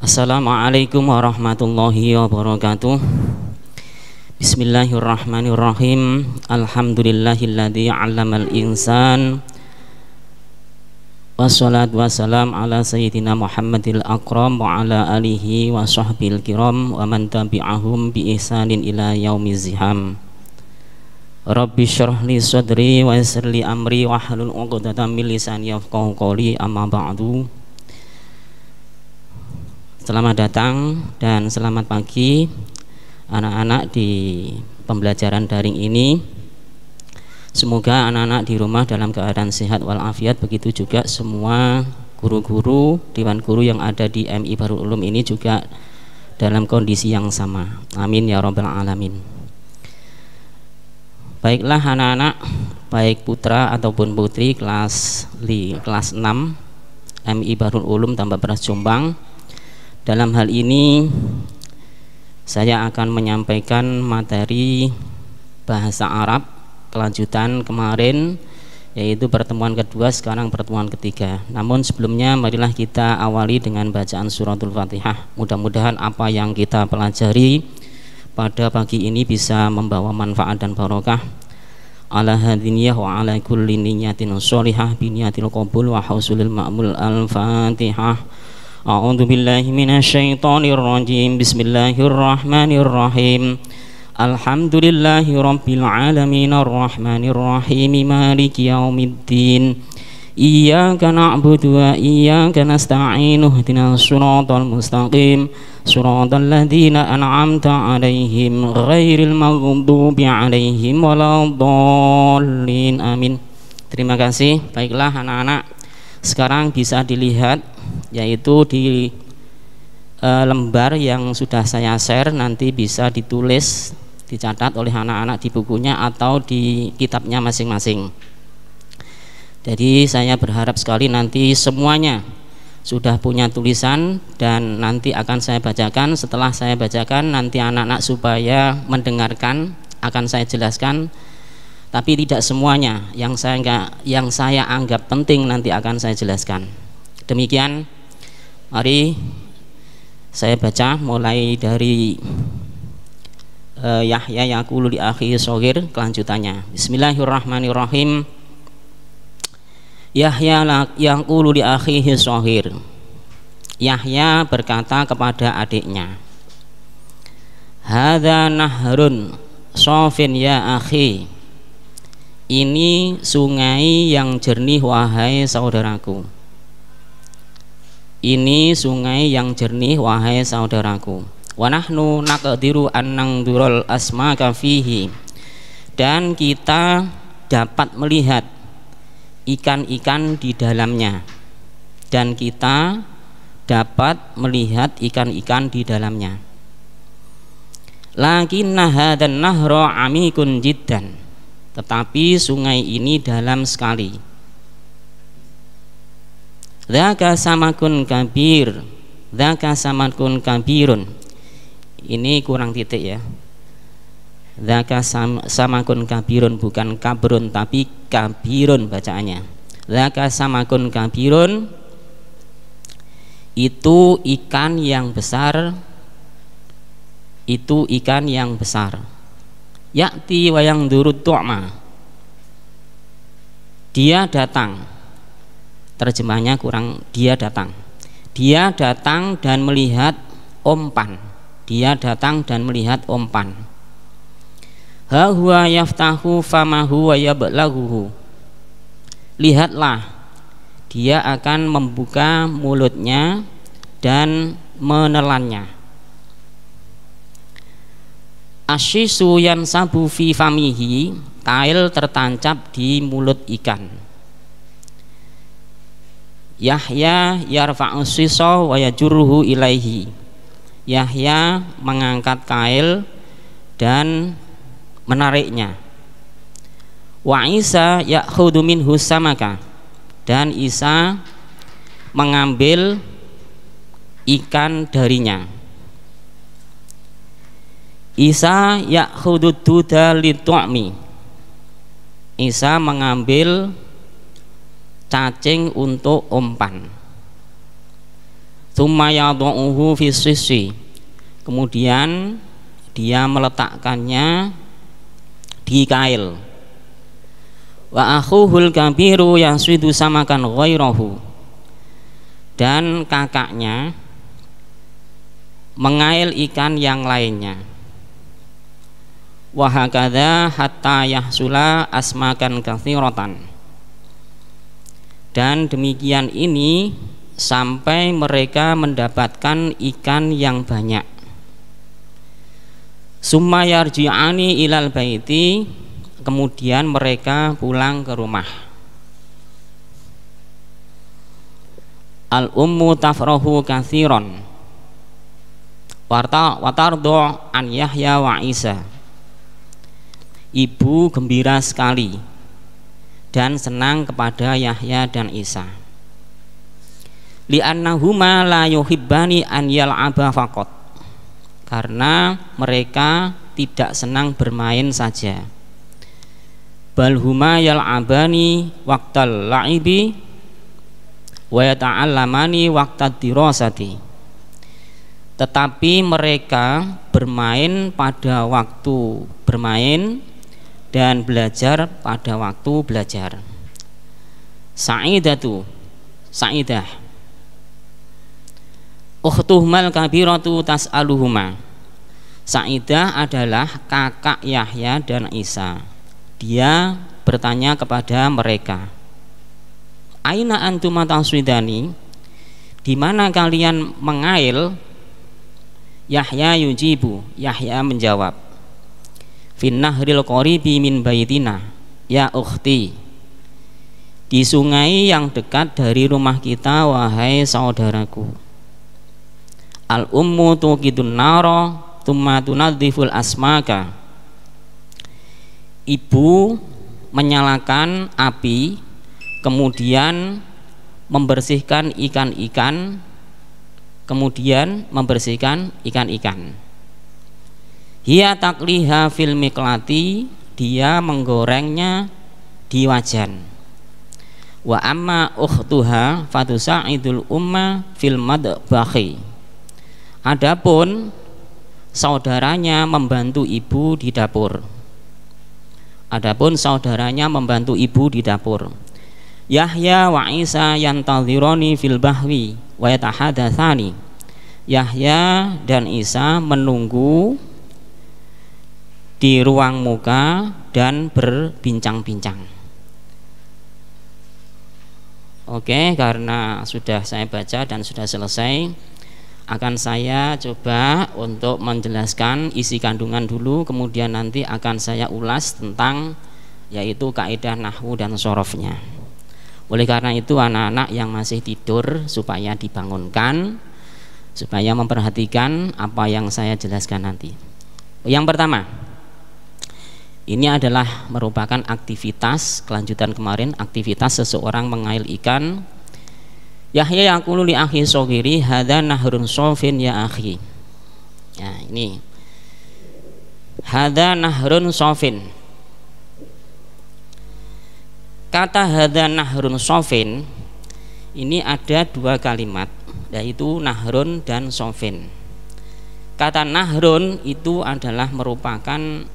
Assalamualaikum warahmatullahi wabarakatuh. Bismillahirrahmanirrahim. Alhamdulillahilladzi 'allamal insan. Wassalatu wassalam ala sayyidina Muhammadil akram wa ala alihi wa sahbil kiram wa man tabi'ahum bi ihsanin ila yaumiz ziham. Rabbi syrah li sadri wa yassir li amri wa hlul 'uqdatam min lisani yafqahu qawli, amma ba'du. Selamat datang dan selamat pagi anak-anak di pembelajaran daring ini. Semoga anak-anak di rumah dalam keadaan sehat walafiat, begitu juga semua guru-guru, dewan guru yang ada di MI Bahrul Ulum ini juga dalam kondisi yang sama. Amin ya rabbal alamin. Baiklah anak-anak, baik putra ataupun putri kelas 6 MI Bahrul Ulum Tambak Beras Jombang. Dalam hal ini saya akan menyampaikan materi bahasa Arab kelanjutan kemarin, yaitu pertemuan kedua, sekarang pertemuan ketiga. Namun sebelumnya marilah kita awali dengan bacaan suratul Fatihah. Mudah-mudahan apa yang kita pelajari pada pagi ini bisa membawa manfaat dan barokah. Ala hadiniyah wa ala kulli niyatin sholihah bi niyatil qabul wa hausulil ma'mul. Al-Fatihah. A'udzu billahi minasyaitonir rajim. Bismillahirrahmanirrahim. Alhamdulillahi rabbil alamin arrahmanir rahim maliki yaumiddin. Iyyaka na'budu wa iyyaka nasta'in. Ihdinas siratal mustaqim. Siratal ladzina an'amta 'alaihim ghairil maghdubi 'alaihim waladdallin. Amin. Terima kasih. Baiklah anak-anak, sekarang bisa dilihat yaitu di lembar yang sudah saya share, nanti bisa ditulis, dicatat oleh anak-anak di bukunya atau di kitabnya masing-masing. Jadi saya berharap sekali nanti semuanya sudah punya tulisan dan nanti akan saya bacakan. Setelah saya bacakan, nanti anak-anak supaya mendengarkan akan saya jelaskan, tapi tidak semuanya yang saya anggap penting nanti akan saya jelaskan. Demikian, mari saya baca mulai dari Yahya yaqulu li akhihi shaghir, kelanjutannya. Bismillahirrahmanirrahim. Yahya yaqulu li akhihi shaghir. Yahya berkata kepada adiknya, hadza nahrun shafin ya akhi. Ini sungai yang jernih wahai saudaraku. Ini sungai yang jernih wahai saudaraku. Wa nahnu naqdiru an nangdurul asmaka fihi. Dan kita dapat melihat ikan-ikan di dalamnya. Dan kita dapat melihat ikan-ikan di dalamnya. Lakinna hadan nahra amikun jiddan. Tetapi sungai ini dalam sekali. Dzaka samakun kabir. Dzaka samakun kabirun. Ini kurang titik ya. Dzaka samakun kabirun, bukan kabrun tapi kabirun bacaannya. Dzaka samakun kabirun. Itu ikan yang besar. Itu ikan yang besar. Ya'ti wa yang durut tu'ma. Dia datang. Terjemahnya kurang, dia datang. Dia datang dan melihat umpan. Dia datang dan melihat umpan. Ha huwa yaftahu famahu wa yablaghuhu. Lihatlah, dia akan membuka mulutnya dan menelannya. Asyisu yansabu fi famihi. Kail tertancap di mulut ikan. Yahya yarfa'u sisa wa yajurruhu ilaihi. Yahya mengangkat kail dan menariknya. Wa Isa ya'khudhu minhu samaka. Dan Isa mengambil ikan darinya. Isa ya'khudhu duda litu'mi. Isa mengambil cacing untuk umpan. Tsumma yad'uhu fi sisi. Kemudian dia meletakkannya di kail. Wa akhuhul kabiru yaswidu samakan ghairahu. Dan kakaknya mengail ikan yang lainnya. Wa hakadha hatta yahsula asmakan katsiratan. Dan demikian ini sampai mereka mendapatkan ikan yang banyak. Summa yarji'ani ilal baiti. Kemudian mereka pulang ke rumah. Al ummu tafrahu katsiran watardo an Yahya wa Isa. Ibu gembira sekali dan senang kepada Yahya dan Isa. Li'annahuma la yuhibbani an yal'aba faqat. Karena mereka tidak senang bermain saja. Bal huma yal'abani waqtal la'ibi wa yata'allamani waqtad dirasati. Tetapi mereka bermain pada waktu bermain dan belajar pada waktu belajar. Sa'idah ukhtuhmal kabiratu tas'aluhuma. Sa'idah adalah kakak Yahya dan Isa. Dia bertanya kepada mereka, aina antum taswidani, di mana kalian mengail? Yahya yujibu, Yahya menjawab, fin nahril qaribi min baitina ya ukhti, di sungai yang dekat dari rumah kita wahai saudaraku. Al ummu tuqidun nara thumma tunadziful asmaka. Ibu menyalakan api, kemudian membersihkan ikan-ikan, Hiya takliha fil miqlati, dia menggorengnya di wajan. Wa amma ukhtuha fatusa'idul umma fil madbahi. Adapun saudaranya membantu ibu di dapur. Yahya wa Isa yantadhirani fil bahwi wa yatahadatsani. Yahya dan Isa menunggu di ruang muka dan berbincang-bincang. Oke, karena sudah saya baca dan sudah selesai, akan saya coba untuk menjelaskan isi kandungan dulu, kemudian nanti akan saya ulas tentang yaitu kaidah nahwu dan sorofnya. Oleh karena itu anak-anak yang masih tidur supaya dibangunkan, supaya memperhatikan apa yang saya jelaskan nanti. Yang pertama, ini adalah merupakan aktivitas kelanjutan kemarin, aktivitas seseorang mengail ikan. Yahya yaqulu li akhi shogiri hadza nahrun shofin ya akhi. Ya, ini hadza nahrun shofin. Kata hadza nahrun shofin ini ada dua kalimat, yaitu nahrun dan shofin. Kata nahrun itu adalah merupakan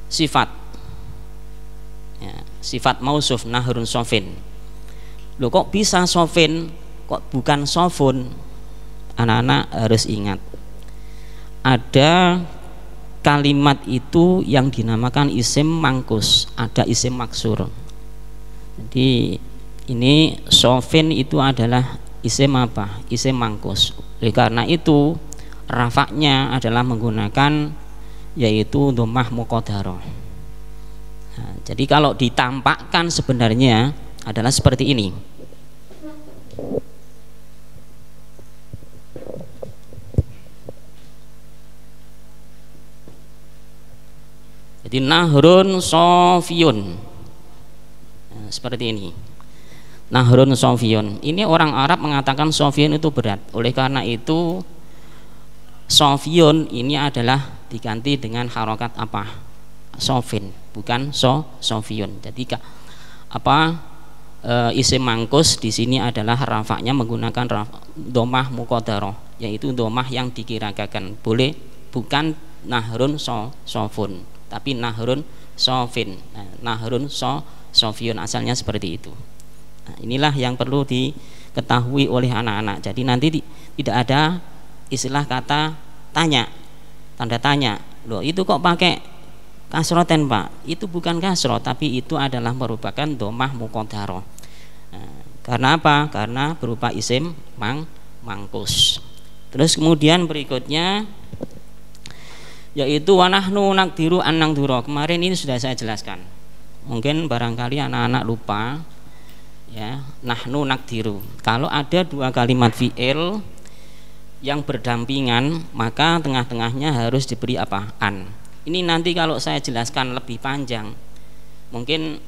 sifat, ya, sifat mausuf nahrun shofin. Loh, kok bisa sofin, kok bukan sofun? Anak-anak harus ingat, ada kalimat itu yang dinamakan isim mangkus, ada isim maksur. Jadi ini sofin itu adalah isim apa? Isim mangkus. Oleh karena itu rafaknya adalah menggunakan yaitu dhammah muqaddarah. Nah, jadi kalau ditampakkan sebenarnya adalah seperti ini. Jadi nahrun sofiyun, nah, seperti ini. Nahrun sofiyun. Ini orang Arab mengatakan sofiyun itu berat. Oleh karena itu sofiyun ini adalah diganti dengan harokat apa? Sofin, bukan sofiyun. Jadi isim mangkus di sini adalah rafa'nya menggunakan domah muqaddarah, yaitu domah yang dikirakan. Bukan nahrun sofun, tapi nahrun sofin. Nahrun sofiyun, asalnya seperti itu. Nah, inilah yang perlu diketahui oleh anak-anak. Jadi nanti tidak ada istilah kata tanya, tanda tanya. Loh, itu kok pakai kasroten Pak? Itu bukan kasroh, tapi itu adalah merupakan domah muqaddarah. Karena apa? Karena berupa isim mangkus. Terus kemudian berikutnya yaitu wanahnu nakdiru an nangduro. Kemarin ini sudah saya jelaskan. Mungkin barangkali anak-anak lupa ya, nahnu nakdiru. Kalau ada dua kalimat fi'il yang berdampingan, maka tengah-tengahnya harus diberi apa? An. Ini nanti kalau saya jelaskan lebih panjang, mungkin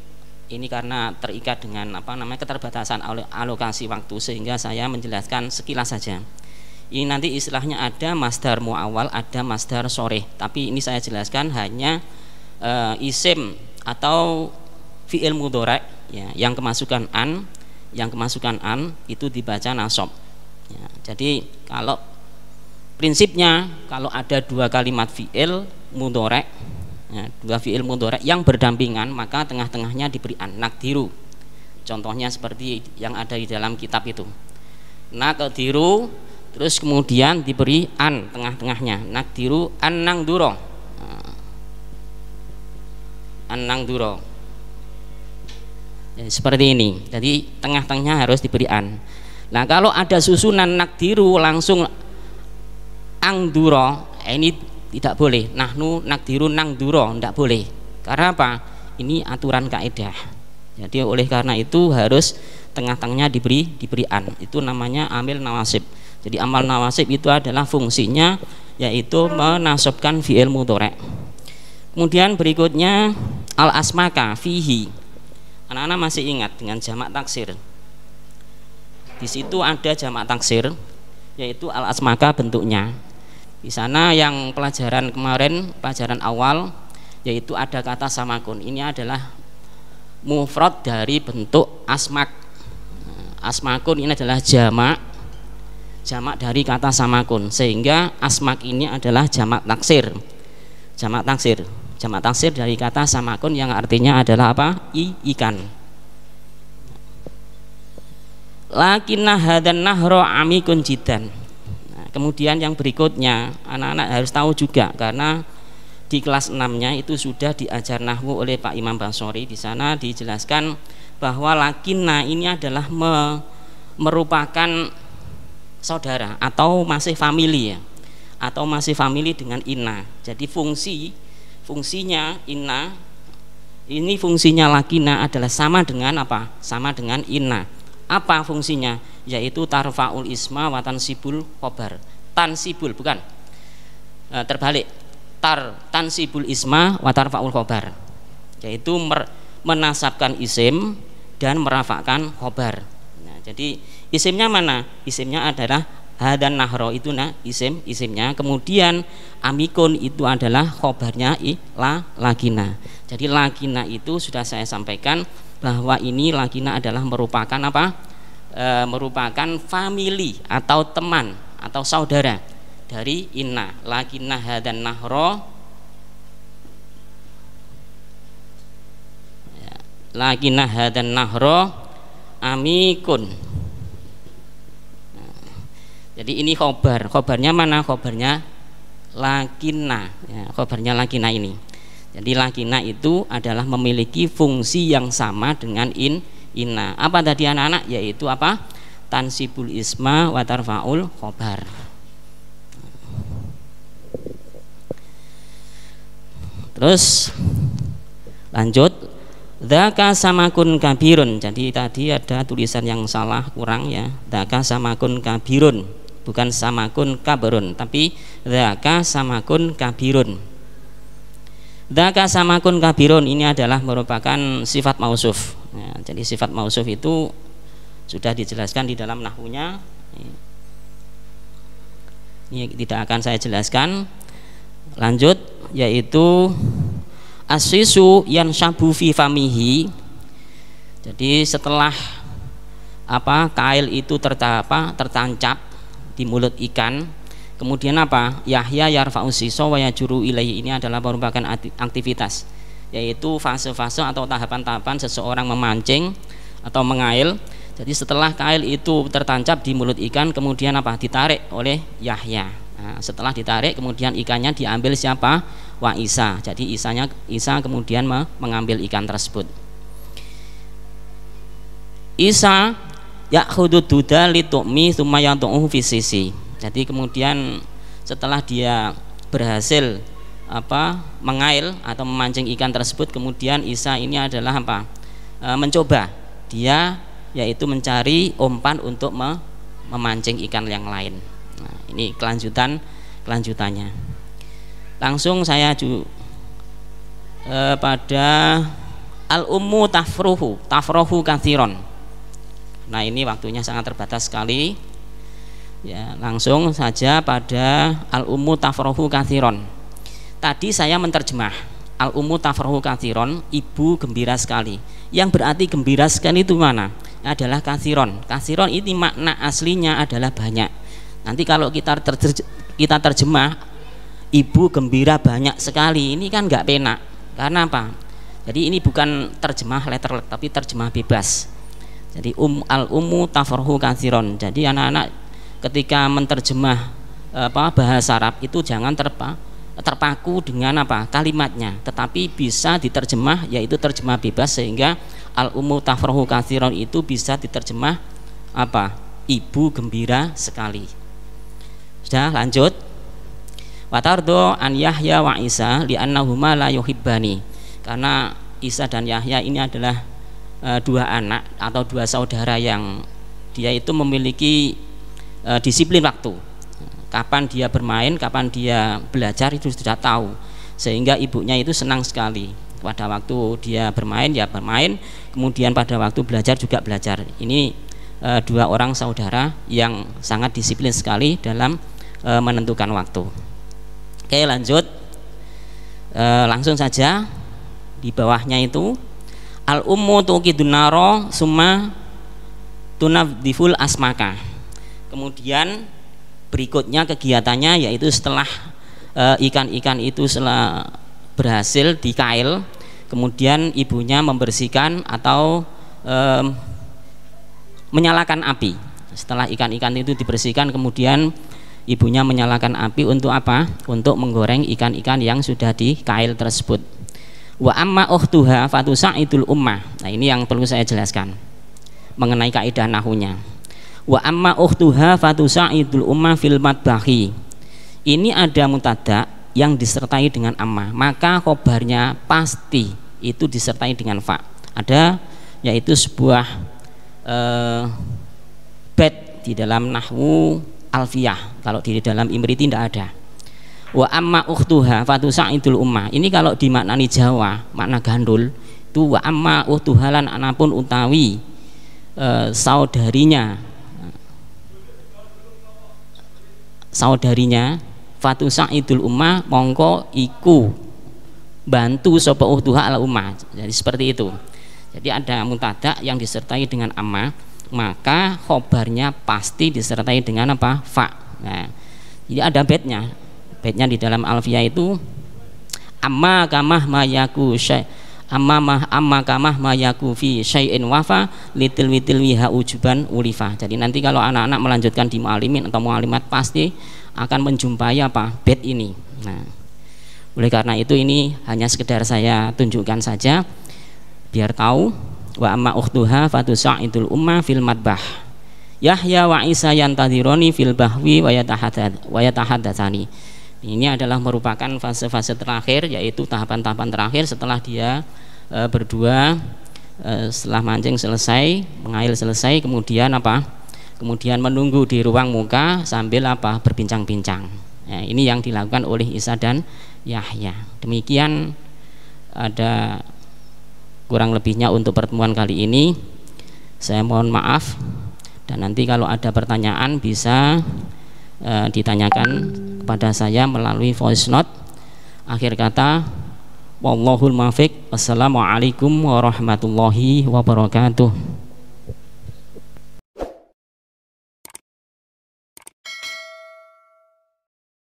ini karena terikat dengan keterbatasan alokasi waktu, sehingga saya menjelaskan sekilas saja. Ini nanti istilahnya ada masdar muawwal, ada masdar soreh. Tapi ini saya jelaskan hanya isim atau fi'il mudhari' ya, yang kemasukan an itu dibaca nasab. Ya, jadi kalau prinsipnya kalau ada dua kalimat fi'il mudhari', ya, dua fi'il mudhari' yang berdampingan, maka tengah-tengahnya diberi an, nakdiru. Contohnya seperti yang ada di dalam kitab itu. Nakdiru, terus kemudian diberi an tengah-tengahnya, nakdiru an nangduro. An nangduro. Jadi seperti ini. Jadi tengah-tengahnya harus diberi an. Nah, kalau ada susunan nakdiru langsung angduro, ini tidak boleh. Nahnu nakdiru nangduro, tidak boleh. Karena apa? Ini aturan kaidah. Jadi oleh karena itu harus tengah-tengahnya diberi an. Itu namanya amil nawasib. Jadi amal nawasib itu adalah fungsinya yaitu menasabkan fi'il mudhari'. Kemudian berikutnya al asmaka fihi. Anak-anak masih ingat dengan jamak taksir. Di situ ada jamak taksir yaitu al asmaka bentuknya. Di sana yang pelajaran kemarin, pelajaran awal, yaitu ada kata samakun. Ini adalah mufrad dari bentuk asmak. Asmakun ini adalah jamak dari kata samakun, sehingga asmak ini adalah jamak taksir. Jamak taksir dari kata samakun yang artinya adalah apa? Ikan. Lakinna hadan nahro amikun jidan. Kemudian yang berikutnya anak-anak harus tahu juga, karena di kelas 6-nya itu sudah diajar nahwu oleh Pak Imam Basori. Di sana dijelaskan bahwa lakinna ini adalah merupakan saudara atau masih famili ya, atau masih famili dengan inna. Jadi fungsinya inna ini, fungsinya lakinna adalah sama dengan apa? Sama dengan inna. Apa fungsinya? Yaitu tarfa'ul isma wa tansibul khobar. Tansibul, bukan terbalik, tansibul isma wa tarfa'ul khobar, yaitu menasabkan isim dan merafakkan khobar. Nah, jadi isimnya mana? Isimnya adalah hadan nahro, itu isimnya. Kemudian amikun itu adalah khobarnya lakina. Jadi lakina itu sudah saya sampaikan bahwa ini lakina adalah merupakan apa? Merupakan famili atau teman atau saudara dari inna. Lakina hadan nahro, ya, lakina hadan nahro amikun. Nah, jadi ini khobarnya mana? Khobarnya lakina ya, khobarnya lakina ini. Jadi lakina itu adalah memiliki fungsi yang sama dengan inna. Apa tadi anak-anak? Yaitu apa? Tansibul isma wa tarfa'ul khobar. Terus lanjut, dzaka samakun kabirun. Jadi tadi ada tulisan yang salah, kurang ya. Dzaka samakun kabirun, bukan samakun kabarun, tapi dzaka samakun kabirun. Dzaka samakun kabirun ini adalah merupakan sifat mausuf ya, jadi sifat mausuf itu sudah dijelaskan di dalam nahwunya. Ini tidak akan saya jelaskan. Lanjut, yaitu asisu yang syabu fi famihi. Jadi setelah kail itu tertancap di mulut ikan, kemudian Yahya yarfa'u siso wa yajuru ilaihi, ini adalah merupakan aktivitas, yaitu fase-fase atau tahapan-tahapan seseorang memancing atau mengail. Jadi setelah kail itu tertancap di mulut ikan, kemudian ditarik oleh Yahya. Nah, setelah ditarik, kemudian ikannya diambil siapa? Wa Isa. Jadi Isa kemudian mengambil ikan tersebut. Isa ya'khudud duda litu'mi tsumma yad'uhu fi sisi. Jadi kemudian setelah dia berhasil mengail atau memancing ikan tersebut, kemudian Isa ini adalah mencoba dia yaitu mencari umpan untuk memancing ikan yang lain. Nah, ini kelanjutannya. Langsung saya pada al-ummu tafrohu kathiron. Nah, ini waktunya sangat terbatas sekali. Ya, langsung saja pada al-ummu tafrohu kathiron. Tadi saya menerjemah al-ummu tafrohu kathiron, ibu gembira sekali. Yang berarti gembira sekali itu mana? Adalah kathiron. Kathiron ini makna aslinya adalah banyak. Nanti kalau kita terjemah ibu gembira banyak sekali, ini kan nggak penak. Karena apa? Jadi ini bukan terjemah letter, tapi terjemah bebas. Jadi al-ummu tafrohu kathiron. Jadi anak-anak ketika menerjemah bahasa Arab itu jangan terpaku dengan kalimatnya, tetapi bisa diterjemah, yaitu terjemah bebas, sehingga al-ummu tafrohu kathiron itu bisa diterjemah ibu gembira sekali. Sudah, lanjut. Watardo an Yahya wa Isa li'annahuma la yuhibbani, karena Isa dan Yahya ini adalah dua anak atau dua saudara yang dia itu memiliki disiplin waktu. Kapan dia bermain, kapan dia belajar itu sudah tahu, sehingga ibunya itu senang sekali. Pada waktu dia bermain ya bermain, kemudian pada waktu belajar juga belajar. Ini dua orang saudara yang sangat disiplin sekali dalam menentukan waktu. Oke, lanjut. Langsung saja di bawahnya itu al-ummu tuqidun naro summa tunadhiful asmaka. Kemudian berikutnya kegiatannya yaitu setelah ikan-ikan itu berhasil dikail, kemudian ibunya membersihkan atau menyalakan api. Setelah ikan-ikan itu dibersihkan, kemudian ibunya menyalakan api untuk untuk menggoreng ikan-ikan yang sudah dikail tersebut. Wa amma ukhtuha fatusa'idul ummah. Nah, ini yang perlu saya jelaskan mengenai kaidah nahwunya. Wa amma ukhtuha fatusa'idul ummah fil matbahi. Ini ada mutada yang disertai dengan amma, maka khobarnya pasti itu disertai dengan fa. Ada yaitu sebuah bait di dalam nahwu alfiyah. Kalau di dalam Imriti tidak ada. Wa amma ukhtuha fatusa'idul ummah. Ini kalau dimaknani Jawa, makna gandul itu wa amma ukhtuha lan anapun utawi saudarinya fatusa'idul ummah mongko iku bantu sapa ukhtuha al ummah. Jadi seperti itu. Jadi ada mutada yang disertai dengan amma, maka khobarnya pasti disertai dengan fa. Nah, jadi ada baitnya di dalam alfiyah itu amma kamah mayaku syai amma kamah mayaku fi syai'in wafa litil wiha ujuban ulifa. Jadi nanti kalau anak-anak melanjutkan di mu'alimin atau mu'alimat pasti akan menjumpai bait ini. Nah, oleh karena itu ini hanya sekedar saya tunjukkan saja biar tahu. Wa amma ukhtuha fatusa'idul umma fil madbah. Yahya wa Isa yantadironi fil bahwi wa yatahaddatsani. Ini adalah merupakan fase-fase terakhir, yaitu tahapan-tahapan terakhir setelah dia berdua setelah mancing selesai, mengail selesai, kemudian kemudian menunggu di ruang muka sambil berbincang-bincang. Ya, ini yang dilakukan oleh Isa dan Yahya. Demikian ada kurang lebihnya untuk pertemuan kali ini. Saya mohon maaf, dan nanti kalau ada pertanyaan bisa ditanyakan kepada saya melalui voice note. Akhir kata, Wallahul muwaffiq. Wassalamualaikum warahmatullahi wabarakatuh.